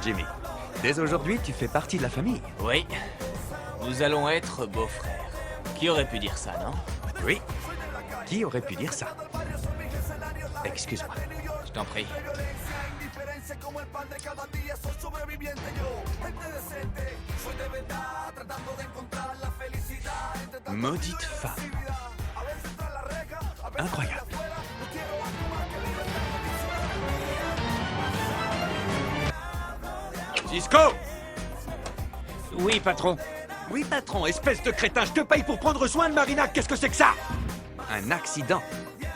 Jimmy. Dès aujourd'hui, tu fais partie de la famille. Oui. Nous allons être beaux-frères. Qui aurait pu dire ça, non? Oui. Qui aurait pu dire ça? Excuse-moi. Je t'en prie. Maudite femme. Incroyable. Cisco! Oui, patron. Oui, patron, espèce de crétin, je te paye pour prendre soin de Marina, qu'est-ce que c'est que ça? Un accident.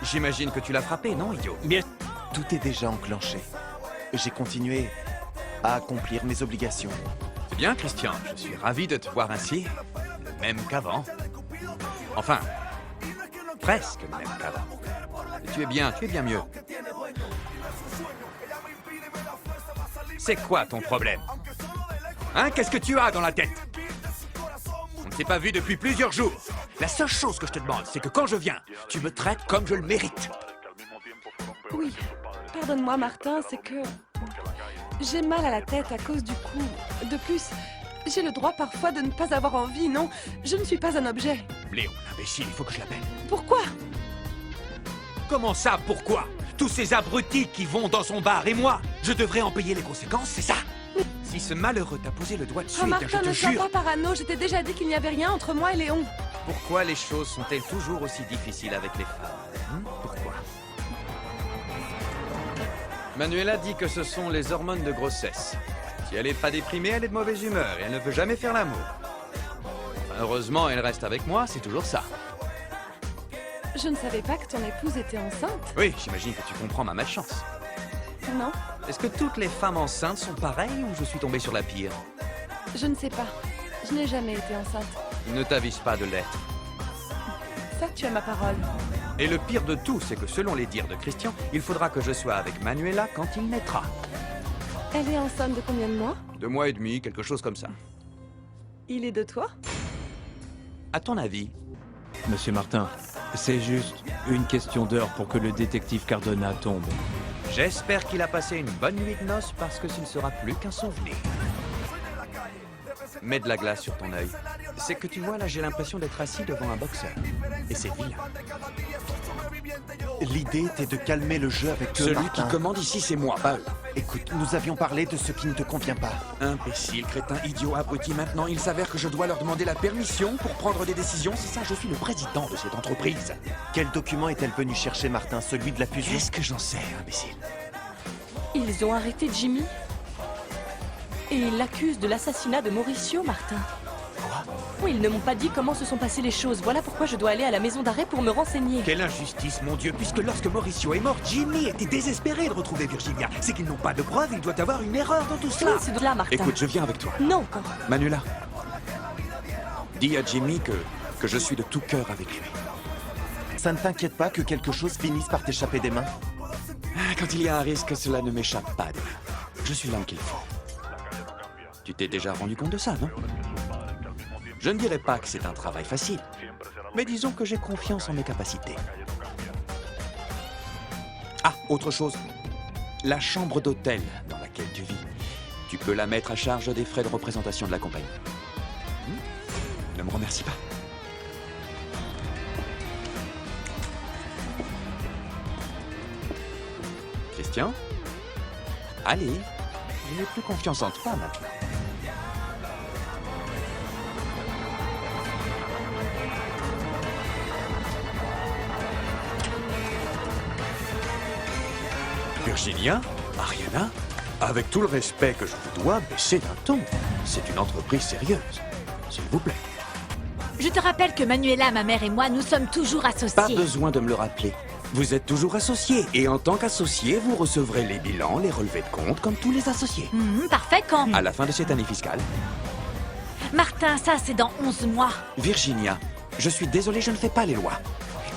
J'imagine que tu l'as frappé, non, idiot? Bien. Tout est déjà enclenché. J'ai continué à accomplir mes obligations. C'est bien, Christian, je suis ravi de te voir ainsi. Même qu'avant. Enfin, presque même qu'avant. Tu es bien mieux. C'est quoi ton problème? Hein, qu'est-ce que tu as dans la tête? On ne s'est pas vu depuis plusieurs jours. La seule chose que je te demande, c'est que quand je viens, tu me traites comme je le mérite. Oui, pardonne-moi Martin, c'est que... j'ai mal à la tête à cause du coup. De plus, j'ai le droit parfois de ne pas avoir envie, non? Je ne suis pas un objet. Léon, l'imbécile, il faut que je l'appelle. Pourquoi? Comment ça, pourquoi? Tous ces abrutis qui vont dans son bar et moi, je devrais en payer les conséquences, c'est ça? Si ce malheureux t'a posé le doigt dessus, Oh eh bien, Martin, je te ne sois jure... pas parano, je t'ai déjà dit qu'il n'y avait rien entre moi et Léon. Pourquoi les choses sont-elles toujours aussi difficiles avec les femmes? Pourquoi? Manuela dit que ce sont les hormones de grossesse. Si elle n'est pas déprimée, elle est de mauvaise humeur et elle ne veut jamais faire l'amour. Enfin, heureusement, elle reste avec moi, c'est toujours ça. Je ne savais pas que ton épouse était enceinte. Oui, j'imagine que tu comprends ma malchance. Non, Est-ce que toutes les femmes enceintes sont pareilles ou je suis tombé sur la pire? je ne sais pas. Je n'ai jamais été enceinte. Ne t'avise pas de l'être. Ça, tu as ma parole. Et le pire de tout, c'est que selon les dires de Christian, il faudra que je sois avec Manuela quand il naîtra. Elle est enceinte de combien de mois? 2 mois et demi, quelque chose comme ça. Il est de toi? À ton avis? Monsieur Martin, c'est juste une question d'heure pour que le détective Cardona tombe. J'espère qu'il a passé une bonne nuit de noces parce que ce ne sera plus qu'un souvenir. Mets de la glace sur ton œil. C'est que tu vois, là, j'ai l'impression d'être assis devant un boxeur. Et c'est vilain. L'idée était de calmer le jeu avec eux, Celui Martin. qui commande ici, c'est moi, pas eux. Écoute, nous avions parlé de ce qui ne te convient pas. Imbécile, crétin, idiot, abruti. Maintenant, il s'avère que je dois leur demander la permission pour prendre des décisions. C'est ça, je suis le président de cette entreprise. Quel document est-elle venue chercher, Martin? Celui de la fusion? Qu'est-ce que j'en sais, imbécile? Ils ont arrêté Jimmy. Et ils l'accusent de l'assassinat de Mauricio, Martin. Quoi? Oui, ils ne m'ont pas dit comment se sont passées les choses. Voilà pourquoi je dois aller à la maison d'arrêt pour me renseigner. Quelle injustice, mon Dieu, puisque lorsque Mauricio est mort, Jimmy était désespéré de retrouver Virginia. C'est qu'ils n'ont pas de preuves, il doit y avoir une erreur dans tout Oui, cela. c'est de là, Martin. Écoute, je viens avec toi. Non. Manuela, dis à Jimmy que je suis de tout cœur avec lui. Ça ne t'inquiète pas que quelque chose finisse par t'échapper des mains? Quand il y a un risque, cela ne m'échappe pas des mains. Je suis l'homme qu'il faut. Tu t'es déjà rendu compte de ça, non? Je ne dirais pas que c'est un travail facile, mais disons que j'ai confiance en mes capacités. Ah, autre chose. La chambre d'hôtel dans laquelle tu vis, tu peux la mettre à charge des frais de représentation de la compagnie. Ne me remercie pas. Christian? Allez, je n'ai plus confiance en toi maintenant. Virginia, Mariana, avec tout le respect que je vous dois, baissez d'un ton. C'est une entreprise sérieuse. S'il vous plaît. Je te rappelle que Manuela, ma mère et moi, nous sommes toujours Pas associés. besoin de me le rappeler. Vous êtes toujours associés. Et en tant qu'associé, vous recevrez les bilans, les relevés de compte, comme tous les associés. Parfait, quand À la fin de cette année fiscale. Martin, ça, c'est dans 11 mois. Virginia, je suis désolé, je ne fais pas les lois.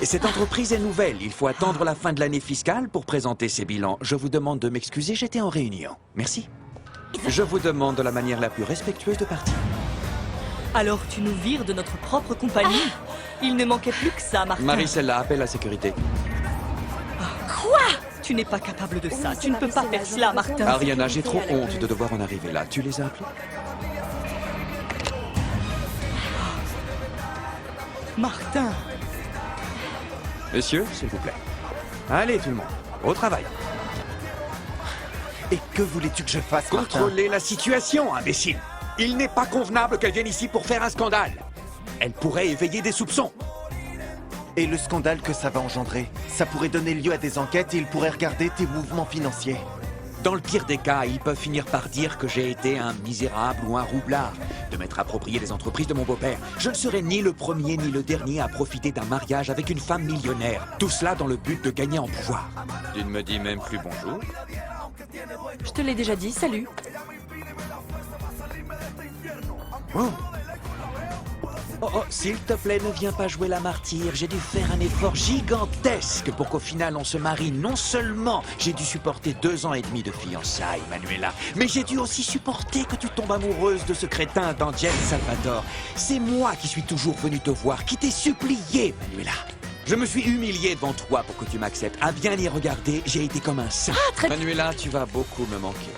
Et cette entreprise est nouvelle. Il faut attendre la fin de l'année fiscale pour présenter ses bilans. Je vous demande de m'excuser, j'étais en réunion. Merci. Je vous demande de la manière la plus respectueuse de partir. Alors tu nous vires de notre propre compagnie. Il ne manquait plus que ça, Martin. Maricela, appelle la sécurité. Quoi? Tu n'es pas capable de ça. Oui, Tu ne peux pas faire cela, Martin. Ariana, j'ai trop honte de devoir en arriver là. Tu les as appelés? Martin. Messieurs, s'il vous plaît. Allez, tout le monde, au travail. Et que voulais-tu que je fasse, Martin? Contrôlez la situation, imbécile. Il n'est pas convenable qu'elle vienne ici pour faire un scandale. Elle pourrait éveiller des soupçons. Et le scandale que ça va engendrer, ça pourrait donner lieu à des enquêtes et ils pourraient regarder tes mouvements financiers. Dans le pire des cas, ils peuvent finir par dire que j'ai été un misérable ou un roublard, de m'être approprié des entreprises de mon beau-père. Je ne serai ni le premier ni le dernier à profiter d'un mariage avec une femme millionnaire. Tout cela dans le but de gagner en pouvoir. Tu ne me dis même plus bonjour? Je te l'ai déjà dit, salut. Oh. Oh, s'il te plaît, ne viens pas jouer la martyre. J'ai dû faire un effort gigantesque pour qu'au final on se marie. Non seulement j'ai dû supporter 2 ans et demi de fiançailles, Manuela, mais j'ai dû aussi supporter que tu tombes amoureuse de ce crétin d'Angel Salvador. C'est moi qui suis toujours venu te voir, qui t'ai supplié, Manuela. Je me suis humilié devant toi pour que tu m'acceptes. À bien y regarder, j'ai été comme un saint. Manuela, tu vas beaucoup me manquer.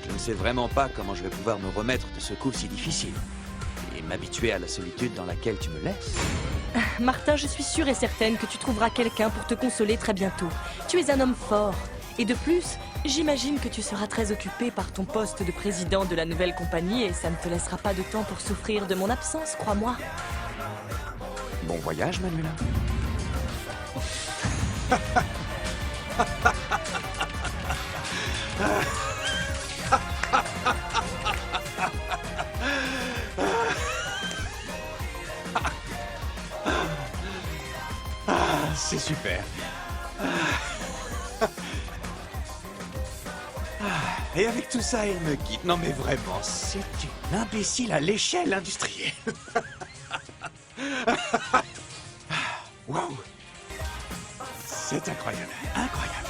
Je ne sais vraiment pas comment je vais pouvoir me remettre de ce coup si difficile. Et m'habituer à la solitude dans laquelle tu me laisses. Martin, je suis sûre et certaine que tu trouveras quelqu'un pour te consoler très bientôt. Tu es un homme fort. Et de plus, j'imagine que tu seras très occupé par ton poste de président de la nouvelle compagnie et ça ne te laissera pas de temps pour souffrir de mon absence, crois-moi. Bon voyage, Manuela. C'est super. Et avec tout ça, elle me quitte. Non mais vraiment, c'est une imbécile à l'échelle industrielle. Wow. C'est incroyable, incroyable.